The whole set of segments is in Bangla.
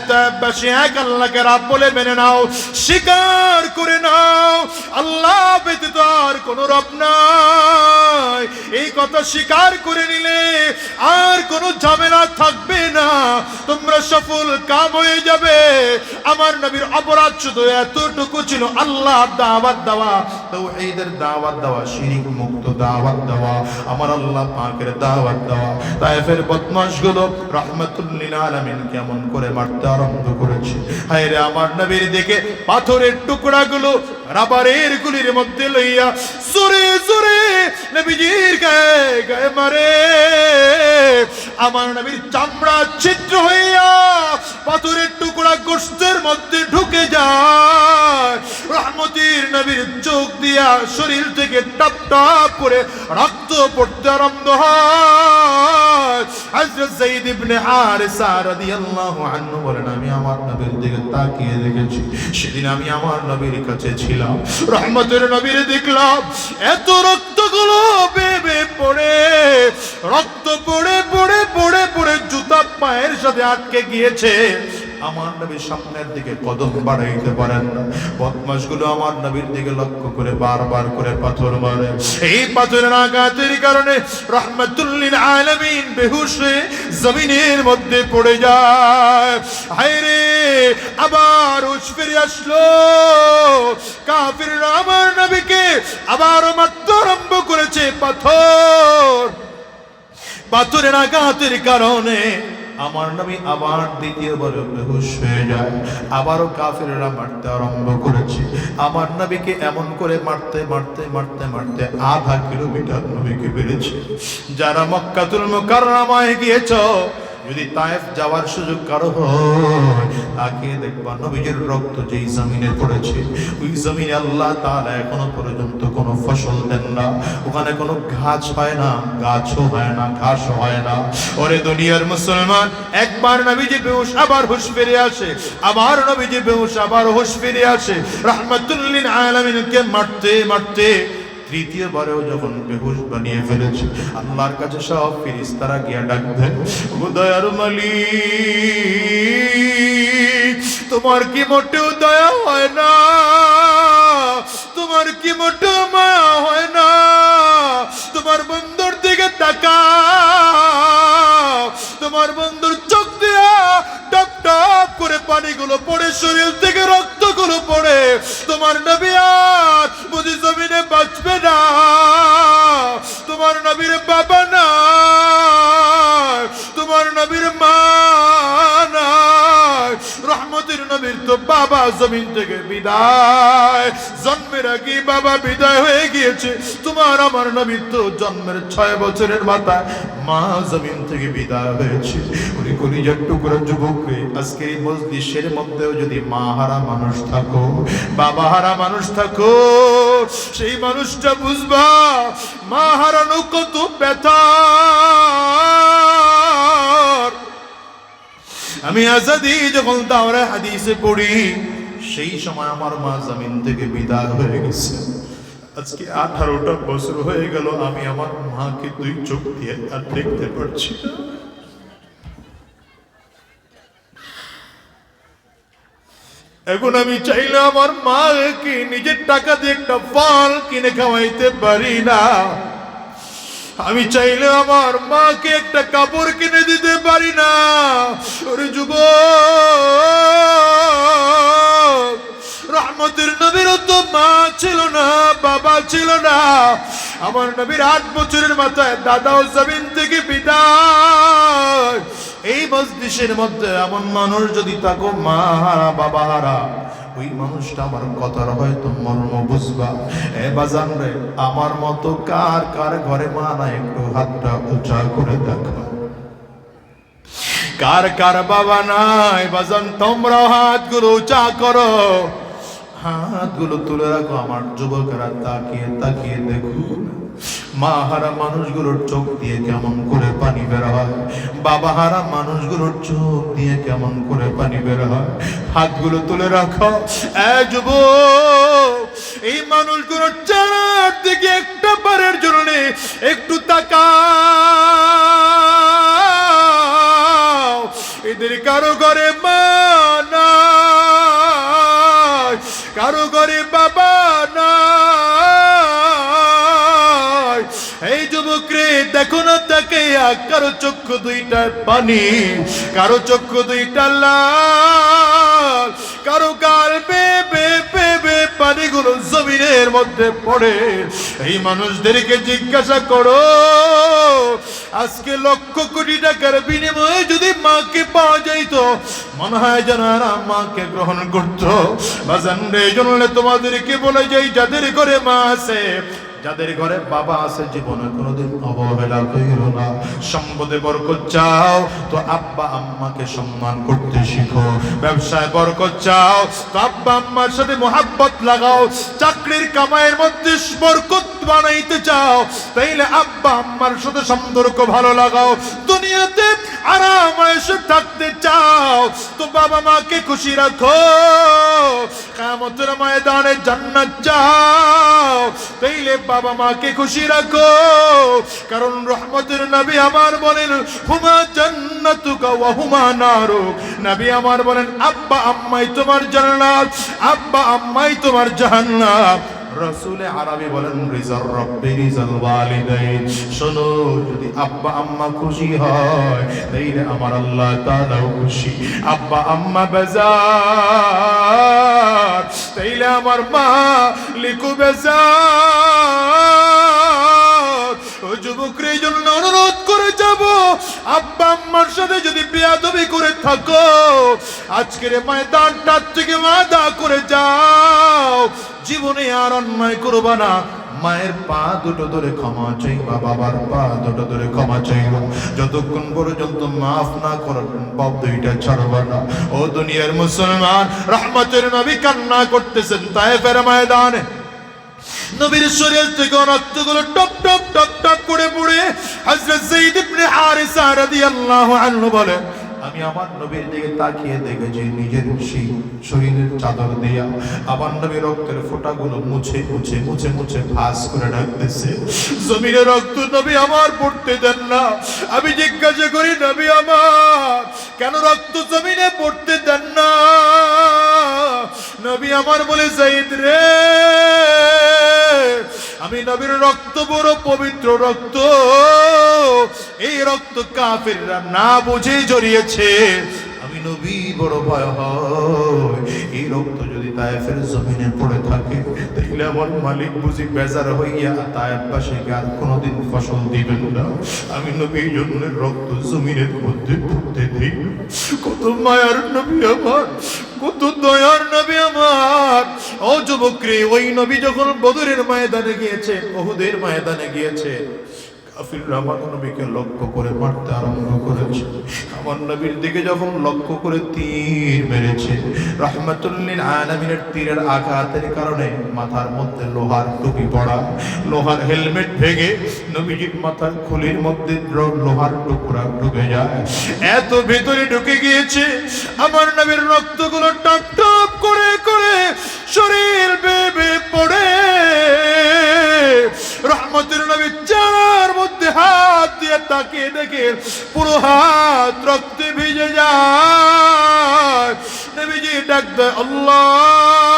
তাইফবাসী এক আল্লাহকে রব বলে মেনে নাও, স্বীকার করে নাও আল্লাহ ব্যতীত আর কোনো রব নাই। এই কথা স্বীকার করে নিলে আর কোনো ঝামেলা থাকবে না, তোমরা সফল কাম হয়ে যাবে। আমার নবীর অপরাধ শুধু এতটুকু ছিল, আল্লাহর দাওয়াত দেওয়া, তাওহীদের দাওয়াত দেওয়া, শিরক মুক্ত দাওয়াত দেওয়া, আমার আল্লাহ পাকের দাওয়াত দেওয়া। তায়েফের বদমাশগুলো রাহমাতুল লিল আলামিন কেমন করে মারতে আরম্ভ করেছে। হায় রে আমার নবীর দিকে পাথরের টুকরাগুলো রাবারের গুলির মধ্যে লইয়া জোরে জোরে নবীজির গায়ে গায়ে মারে। আমার নবীর চামড়া ছিদ্র হইয়া পাথরের টুকরা গোশতের মধ্যে ঢুকে যায়। রহমতের নবীর চোখ দিয়া শরীর থেকে টপ টপ করে রক্ত পড়তে আরম্ভ হয়। হযরত যায়েদ ইবনে হারিসা রাদিয়াল্লাহু আনহু বলেন, আমি আমার নবীর দিকে তাকিয়ে দেখেছি, সেদিন আমি আমার নবীর কাছে ছিলাম, রহমতের নবীর দেখলাম এত রক্তগুলো বেবে পড়ে, রক্ত পড়ে পড়ে পড়ে পড়ে জুতা পায়ের সাথে আটকে গিয়েছে। আমার নবীর সামনের দিকে কদম বাড়াইতে পারেন না। বদমাশগুলো আমার নবীর দিকে লক্ষ্য করে বারবার করে পাথর মারে। এই পাথরের আঘাতের কারণে রাহমাতুল লিল আলামিন বেহুশ হয়ে জমিনের মধ্যে পড়ে যায়। হায় রে, আবার হুঁশ ফিরে আসলো। কাফিররা আমার নবীকে আবার মারতে আরম্ভ করেছে। পাথরের আঘাতের কারণে আমার নবী আবার দ্বিতীয়বার বেহুশ হয়ে যায়। আবারও কাফিররা মারতে আরম্ভ করেছে। আমার নবীকে এমন করে মারতে মারতে মারতে মারতে আধা কিলোমিটার নবীকে বেড়েছে। যারা মক্কাতুল মুকাররমায় গিয়েছ, যদি তায়েফ যাওয়ার সুযোগ কারো হয়, তাকে দেখবা নবীজির রক্ত যেই জমিনে পড়েছে, ওই জমিনে আল্লাহ তাআলা এখনো পর্যন্ত কোনো ফসল দেন না। ওখানে কোনো গাছ হয় না, গাছও হয় না, ঘাসও হয় না। ওরে দুনিয়ার মুসলমান, একবার নবীজি বেহুশ আবার হুঁশ ফিরে আসে, আবার নবীজি বেহুশ আবার হুঁশ ফিরে আসে। রাহমাতুল লিল আলামিনকে মারতে মারতে তৃতীয়বারেও যখন বেহুশ বানিয়ে ফেলেছে, আল্লাহর কাছে সব ফেরেশতারা গিয়া ডাক দেয়, ও দয়ার মালিক, তোমার কি মোটেও দয়া হয় না? তোমার কি মোটেও মায়া হয় না? তোমার বন্ধুর দিকে তাকাও, তোমার বন্ধুর চোখ দিয়া টপ টপ করে পানিগুলো পড়ে, শরীর থেকে রক্তগুলো পড়ে। তোমার নবী আর বুঝি জমিনে বাঁচবে না? তোমার নবীর বাবা না, তোমার নবীর মা না, রহমতের নবীর তো বাবা জমিন থেকে বিদায়, জন্মের আগে বাবা বিদায় হয়ে গিয়েছে। তোমার আমার নবীর তো জন্মের 6 বছরের মাথায় মা জমিন থেকে বিদায় হয়েছে। ওরে কলিজার টুকরা যুবক রে, আজকে এই মজলিসের মধ্যেও যদি মা হারা মানুষ থাকো, বাবা হারা মানুষ থাকো, সেই মানুষটা বুঝবা মা হারানো কত ব্যথা। আমি আজাদি যখন দাওরা হাদিসে পড়ি, সেই সময় আমার মা জমিন থেকে বিদায় হয়ে গেছে। আজকে 18টা বছর হয়ে গেল, আমি আমার মাকে 2 চোখ দিয়ে আর দেখতে পারছি না। এখন আমি চাইলে আমার মাকে নিজের টাকা দিয়ে একটা ফল কিনে খাওয়াইতে পারি না। আমি চাইলে আমার মাকে একটা কাপড় কিনে দিতে পারি না। ওরে যুবক, রহমতের নবীর তো মা ছিল না, বাবা ছিল না। আমার নবীর 8 বছরের মাথায় দাদাও জমিন থেকে বিদায়। এই মজলিসের মধ্যে এমন মানুষ যদি থাকো মা হারা, বাবা হারা, ওই মানুষটা আমার কথার হয়তো মর্ম বুঝবা। এ বাজান রে, আমার মতো কার কার ঘরে মা নাই? একটু হাতটা উঁচা করে দেখো। কার কার বাবা নাই? বাজান তোমরা হাতগুলো উঁচা করো, হাতগুলো তুলে রাখো। আমার যুবকেরা তাকিয়ে তাকিয়ে দেখুন, মা হারা মানুষগুলোর চোখ দিয়ে কেমন করে পানি বের হয়, বাবা হারা মানুষগুলোর চোখ দিয়ে কেমন করে পানি বের হয়। হাতগুলো তুলে রাখো। যুবক, এই মানুষগুলোর চারদিকে একটা বারের জন্য একটু তাকাও। এদের কারো ঘরে মা নাই, কারো ঘরে বাবা নাই। এই যুবক রে দেখো না তাকে, কারো চক্ষু দুইটা পানি, কারো চক্ষু দুইটা লাল, কারো গাল বেবে বেবে পানিগুলো জমিনের মধ্যে পড়ে। এই মানুষদেরকে জিজ্ঞাসা করো, আজকে লক্ষ কোটি টাকার বিনিময়ে যদি মাকে পাওয়া যাইত, মনে হয় যেন এরা মাকে গ্রহণ করতো। বাজান রে, এই জন্য তোমাদেরকে বলে যাই, যাদের ঘরে মা আছে, যাদের ঘরে বাবা আছে, জীবনে কোনোদিন অবহেলা করিও না। সম্পদে বরকত চাও তো আব্বা আম্মাকে সম্মান করতে শিখো। ব্যবসায় বরকত চাও তো আব্বা আম্মার সাথে মোহাব্বত লাগাও। চাকরির কামাইয়ের মধ্যে বরকত বানাইতে চাও, তাইলে আব্বা আম্মার সাথে সম্পর্ক ভালো লাগাও। দুনিয়াতে আরাম আয়েশে থাকতে চাও তো বাবা মাকে খুশি রাখো। কিয়ামতের ময়দানে জান্নাত চাও, তাইলে বাবা মাকে খুশি রাখো। কারণ রহমতের নবী আমার বলেন, হুমা জান্নাতুকা ওয়া হুমা নারুক। নবী আমার বলেন, আব্বা আম্মাই তোমার জান্নাত, আব্বা আম্মাই তোমার জাহান্নাম। রাসূল আরবি বলেন, রিজার রব্বি রিজাল ওয়ালিদাইন। শোনো, যদি আব্বা আম্মা খুশি হয়, তাইলে আমার আল্লাহ তাআলাও খুশি। আব্বা আম্মা বেজার, তাইলে আমার মালিকও বেজার। ও যুবকরা, এই জন্য অনুরোধ করে যাব, আব্বা আম্মার সাথে যদি বেয়াদবি করে থাকো, আজকের ময়দানটার থেকে ওয়াদা করে যাও, জীবনে আর অন্যায় করবা না। মায়ের পা দুটো ধরে ক্ষমা চাইবা, বাবার পা দুটো ধরে ক্ষমা চাইবা। যতক্ষণ পর্যন্ত মাফ না করবেন, বাপ দুইটা ছাড়বা না। ও দুনিয়ার মুসলমান, রহমতের নবী কান্না করতেছেন তায়েফের ময়দানে। নবীর শরীর থেকে রক্তগুলো টপ টপ টপ টপ করে পড়ে। হযরত যায়েদ ইবনে হারিসা রাদিয়াল্লাহু আনহু বলেন, আমি আমার নবীর দিকে তাকিয়ে দেখেছি, নিজের সেই শরীরের চাদর দিয়া আমার নবীর রক্তের ফোঁটাগুলো মুছে মুছে মুছে মুছে ভাঁজ করে রাখতেছে। জমিনে রক্ত নবী আমার পড়তে দেন না। আমি জিজ্ঞাসা করি, নবী আমার কেন রক্ত জমিনে পড়তে দেন না? নবী আমার বলে, যায়েদ রে, আমি নবীর রক্ত বড় পবিত্র রক্ত। এই রক্ত কাফিররা না বুঝে জড়িয়েছে। আমি নবী বড় ভয় হয়, এই রক্ত যদি তায়েফের জমিনে পড়ে থাকে, তাহলে আমার মালিক বুঝি বেজার হইয়া তায়েফবাসীকে আর কোনোদিন ফসল দিবেন না। আমি নবী জন্য রক্ত জমিনের মধ্যে পড়তে দিই। কত মায়ার নবী আমার, কত দয়ার নবী আমার। ও যুবক রে, ওই নবী যখন বদরের ময়দানে গিয়েছে, উহুদের ময়দানে গিয়েছে, কাফিররা আমার নবীকে লক্ষ্য করে মারতে আরম্ভ করেছে। আমার নবীর দিকে যখন লক্ষ্য করে তীর মেরেছে, রাহমাতুল লিল আলামিনের তীরের আঘাতের কারণে মাথার মধ্যে লোহার টুপি পড়া, লোহার হেলমেট ভেঙে নবীজির মাথার খুলির মধ্যে লোহার টুকরা ঢুকে যায়। এত ভেতরে ঢুকে গিয়েছে, আমার নবীর রক্তগুলো টপ টপ করে করে শরীর বেবে পড়ে। রহমতের নবী চার মধ্যে হাত দিয়ে তাকিয়ে দেখে পুরো হাত রক্তে ভিজে যায়। নবীজি ডাক দেয়, আল্লাহ।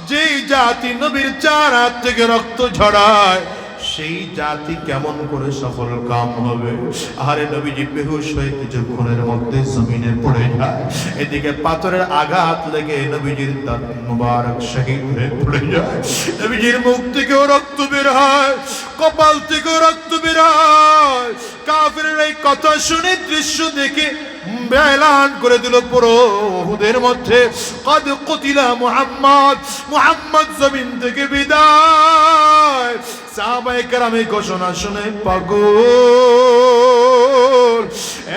যেই জাতি নবীর চার হাত থেকে রক্ত ঝরায়, সেই জাতি কেমন করে সফল কাম হবে? আরে নবীজি বেহুশ হয়ে কিছুক্ষণের মধ্যে জমিনে পড়ে যায়। এদিকে পাথরের আঘাত লেগে নবীজির দাঁত মুবারক শহীদ হয়ে পড়ে যায়। নবীজির মুখ থেকেও রক্ত বের হয়, কপাল থেকেও রক্ত বের হয়। কাফিরের এই কথা শুনে, দৃশ্য দেখে এলান করে দিল পুরো উহুদের মধ্যে, কদ কুতিলা মুহাম্মদ, মুহাম্মদ জমিন থেকে বিদায়। সাহাবায়ে কেরামে ঘোষণা শুনে পাগল,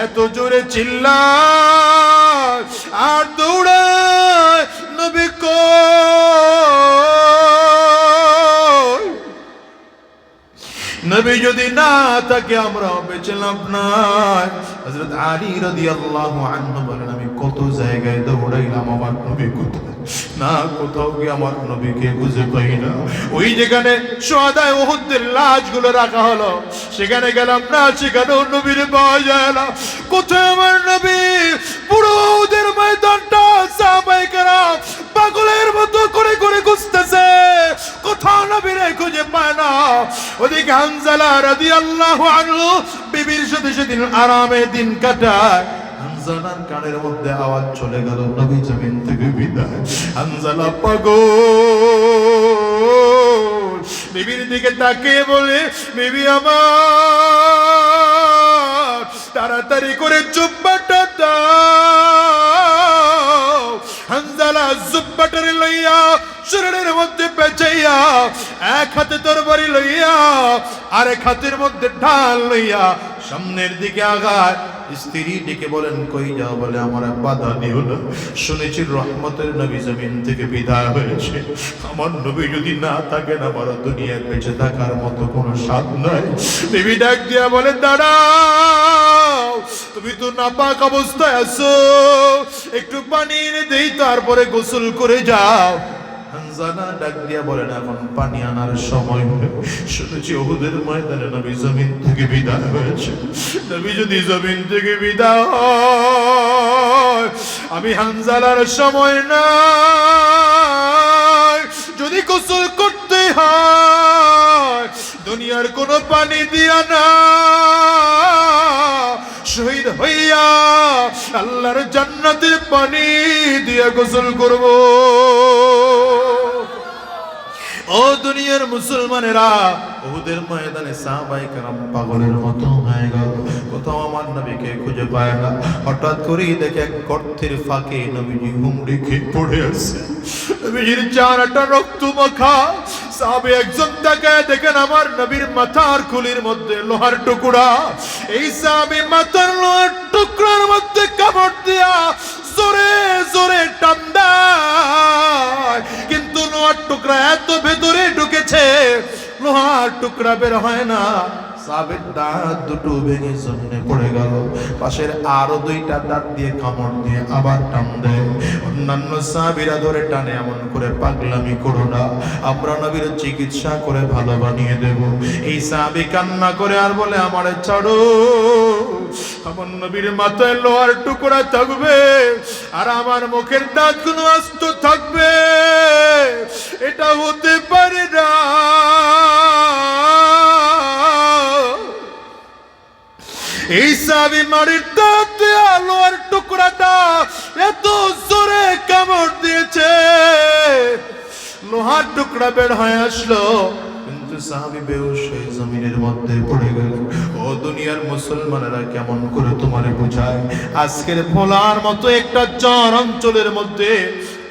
এত জোরে চিল্লায় আর দৌড়ায়, নবী কই? নবী যদি না থাকে আমরা বেঁচে লাভ নাই। হযরত আলী রাদিয়াল্লাহু আনহু বলেন, আমি কত জায়গায় দৌড়াইলাম, আমার নবী কোথায়? না কোথাও গিয়ে আমার নবীকে খুঁজে পাই না। ওই যেখানে শুহাদায়ে উহুদের লাশগুলো রাখা হলো সেখানে গেলাম না, সেখানেও নবীর পাওয়া যায় না। কোথায় আমার নবী? পুরো ওদের ময়দানটা সাহাবায়ে কেরাম পাগলের মতো করে করে খুঁজতেছে, কোথাও নবীরে খুঁজে পায় না। ওদিকে হানজালা রাদিয়াল্লাহু আনহু বিবির সাথে সেদিন আরামে দিন কাটায়। হানজালার কানের মধ্যে আওয়াজ চলে গেল, নবী জমিন থেকে বিদায়। হানজালা পাগল বিবির দিকে তাকিয়ে বলে, বিবি আমার তাড়াতাড়ি করে জুব্বাটা দাও। হানজালা জুব্বাটারে লইয়া শরীরের মধ্যে পেঁচাইয়া এক হাতে তরবারি লইয়া আরেক হাতের মধ্যে ঢাল লইয়া সামনের দিকে আগায়। স্ত্রী ডেকে বলেন, কই যাও? বলে, আমার বাধা দিও না, শুনেছি রহমতের নবী জমিন থেকে বিদায় হয়েছে। আমার নবী যদি না থাকেন আমার দুনিয়ায় বেঁচে থাকার মতো কোনো স্বাদ নাই। বিবি ডাক দিয়া বলে, দাঁড়াও, তুমি তো নাপাক অবস্থায় আছো, একটু পানি এনে দেই, তারপরে গোসল করে যাও। হানজালা ডাক দিয়া বলেন, এখন পানি আনার সময় হলো, শুনেছি উহুদের ময়দানে নবী জমিন থেকে বিদায় হয়েছে। নবী যদি জমিন থেকে বিদায় হয়, আমি হানজালার সময় না, যদি গোসল করতে হয় দুনিয়ার কোনো পানি দিয়া না, শহীদ হইয়া আল্লাহর জান্নাতের পানি দিয়া গোসল করব। ও দুনিয়ার মুসলমানেরা, উহুদের ময়দানে সাহাবায়ে কেরাম পাগলের মতো হয়ে গেল, কোথাও আমার নবীকে খুঁজে পায় না। হঠাৎ করেই দেখে এক গর্তের ফাঁকে নবীজি হুমড়ি খেয়ে পড়ে আছে। নবীজির চেহারাটা রক্ত মাখা। সাহাবে একজন তাকায় দেখেন আমার নবীর মাথার খুলির মধ্যে লোহার টুকরা। এই সাহাবে মাথার লোহার টুকরার মধ্যে কামড় দিয়া জোরে জোরে টান দেয়, কিন্তু লোহার টুকরা এত ভেতরে ঢুকেছে লোহার টুকরা বের হয় না। সাহাবের দাঁত দুটো ভেঙে জমিনে পড়ে গেল। পাশের আরো দুইটা দাঁত দিয়ে কামড় দিয়ে আবার টান দেয়। অন্যান্য সাহাবীরা ধরে টানে, এমন করে পাগলামি করো না, আমরা নবীর চিকিৎসা করে ভালো বানিয়ে দেব। এই সাহাবী কান্না করে আর বলে, আমারে ছাড়ো, আমার নবীর মাথায় লোহার টুকরা থাকবে আর আমার মুখের দাঁতগুলো আস্ত থাকবে, এটা হতে পারে না। এই সাহাবী মারির দাঁতে লোহার টুকরাটা এত জোরে কামড় দিয়েছে, লোহার টুকরা বের হয়ে আসলো, কিন্তু সাহাবী বেহুশ হয়ে জমিনের মধ্যে পড়ে গেল। ও দুনিয়ার মুসলমানেরা, কেমন করে তোমারে বোঝায়? আজকের ভোলার মতো একটা চর অঞ্চলের মধ্যে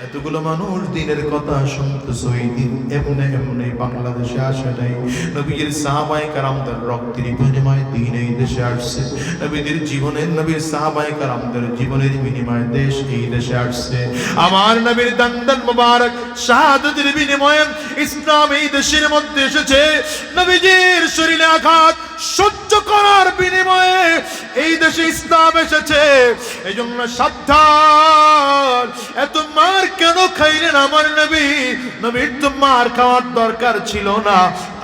এতগুলো মানুষ দিনের কথা শুনতেছে। এই দিন এমনি এমনি বাংলাদেশে আসে নাই। নবীর সাহাবায়ে কেরামদের রক্তের বিনিময়ে দিন এই দেশে আসছে। নবীদের জীবনের, নবীর সাহাবায়ে কেরামদের জীবনের বিনিময়ে দেশ এই দেশে আসছে। আমার নবীর দান্দান মুবারক শাহাদাতের বিনিময়ে ইসলাম এই দেশের মধ্যে এসেছে। নবীজির শরীরে আঘাত সহ্য করার বিনিময়ে এই দেশে ইসলাম এসেছে। এই জন্য সাবধান, এত মার কেন খাইলেন আমার নবী? নবীর তো মার খাওয়ার দরকার ছিল না।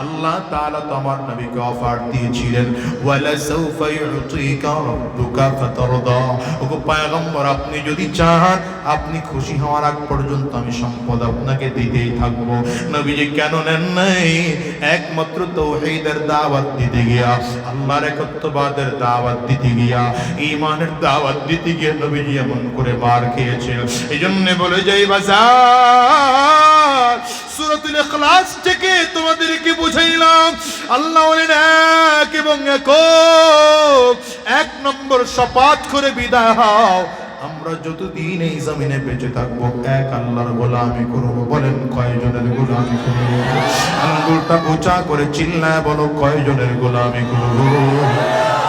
আল্লাহ তাআলা তো আমার নবীকে অফার দিয়েছিলেন, ওয়ালা সাউফা ইউতিকা রাব্বুকা ফাতারদা। ওগো পয়গম্বর, আপনি যদি চান, আপনি খুশি হওয়ার আগ পর্যন্ত আমি সম্পদ আপনাকে দিতেই থাকবো। নবীজি কেন নেন নাই? একমাত্র তাওহীদের দাওয়াত দিতে গিয়া, আল্লাহর একত্ববাদের দাওয়াত দিতে গিয়া, ঈমানের দাওয়াত দিতে গিয়া নবীজি এমন করে মার খেয়েছিল। এইজন্য বলে যাই বাজার, সূরাতুল ইখলাস থেকে তোমাদেরকে বুঝাইলাম, আল্লাহ বলেন এক এবং একক, এক নম্বর শপথ করে বিদায় হও। আমরা যতদিন এই জমিনে বেঁচে থাকবো এক আল্লাহর গোলামি করব। বলেন কয়জনের গোলামি করব? আঙ্গুলটা উঁচা করে চিল্লায় বলো, কয়জনের গোলামি করব?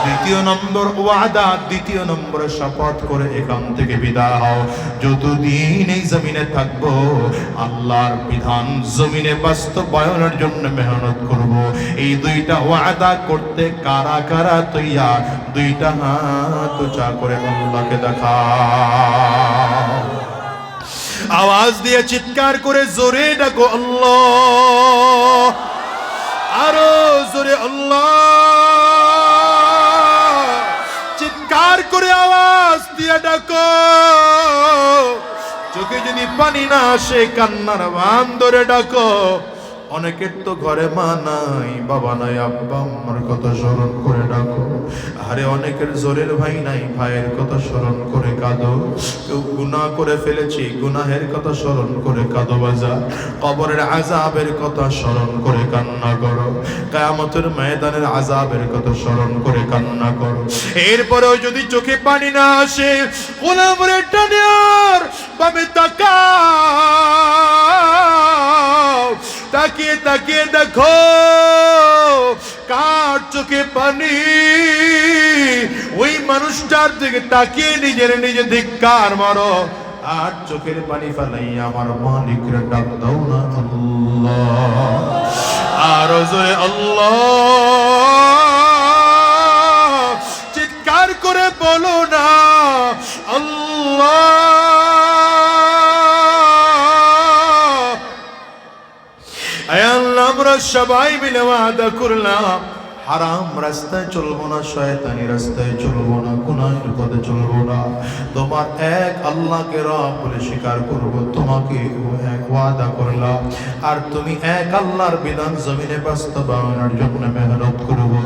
দ্বিতীয় নম্বর ওয়াদা, দ্বিতীয় নম্বরে শপথ করে এখান থেকে বিদায় হও। যতদিন এই জমিনে থাকবো আল্লাহর বিধান জমিনে বাস্তবায়নের জন্য মেহনত করব। এই দুইটা ওয়াদা করতে কারা কারা তৈয়ার? দুইটা হাত উঁচা করে আল্লাহকে দেখা। আওয়াজ দিয়ে চিৎকার করে জোরে ডাকো আল্লাহ, আরো জোরে আল্লাহ, চিৎকার করে আওয়াজ দিয়ে ডাকো। চোখে যদি পানি না আসে কান্নার বান ধরে ডাকো। অনেকের তো ঘরে মা নাই, বাবা নাই, আব্বা আম্মার কথা স্মরণ করে ডাকো। আরে অনেকের জোরের ভাই নাই, ভাইয়ের কথা স্মরণ করে কাঁদো। কেউ গুনাহ করে ফেলেছি, গুনাহের কথা স্মরণ করে কাঁদো বাজার। কবরের আযাবের কথা স্মরণ করে কান্না করো। কিয়ামতের ময়দানের আযাবের কথা স্মরণ করে কান্না করো। এরপরেও যদি চোখে পানি না আসে, গোলামরে টানিয়ার বামে তাকাও, তাকিয়ে তাকিয়ে দেখো কার চোখে পানি। ওই মানুষটার দিকে তাকিয়ে নিজের নিজে ধিক্কার মারো। আর চোখের পানি ফেলাই আমার মালিকরে ডাক দাও না আল্লাহ, আর জোরে আল্লাহ, চিৎকার করে বলো না আল্লাহ। আমরা সবাই মিলে ওয়াদা করলাম হারাম রাস্তায় চলবো না, শয়তানি রাস্তায় চলবো না, গুনাহের পথে চলবো না। তোমার এক আল্লাহকে রব বলে স্বীকার করবো, তোমাকে এক ওয়াদা করলাম। আর তুমি এক আল্লাহর বিধান জমিনে বাস্তবায়নের জন্য মেহনত করবো।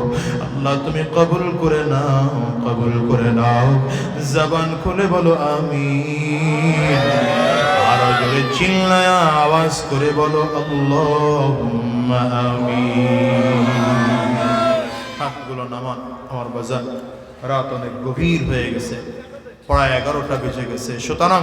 আল্লাহ তুমি কবুল করে নাও, কবুল করে নাও। জবান খুলে বলো আমিন। আরো জোরে চিল্লায়া আওয়াজ করে বলো আল্লাহুম্মা আমিন। হাতগুলো নামান আমার বাজার, রাত অনেক গভীর হয়ে গেছে, প্রায় 11টা বেজে গেছে। সুতরাং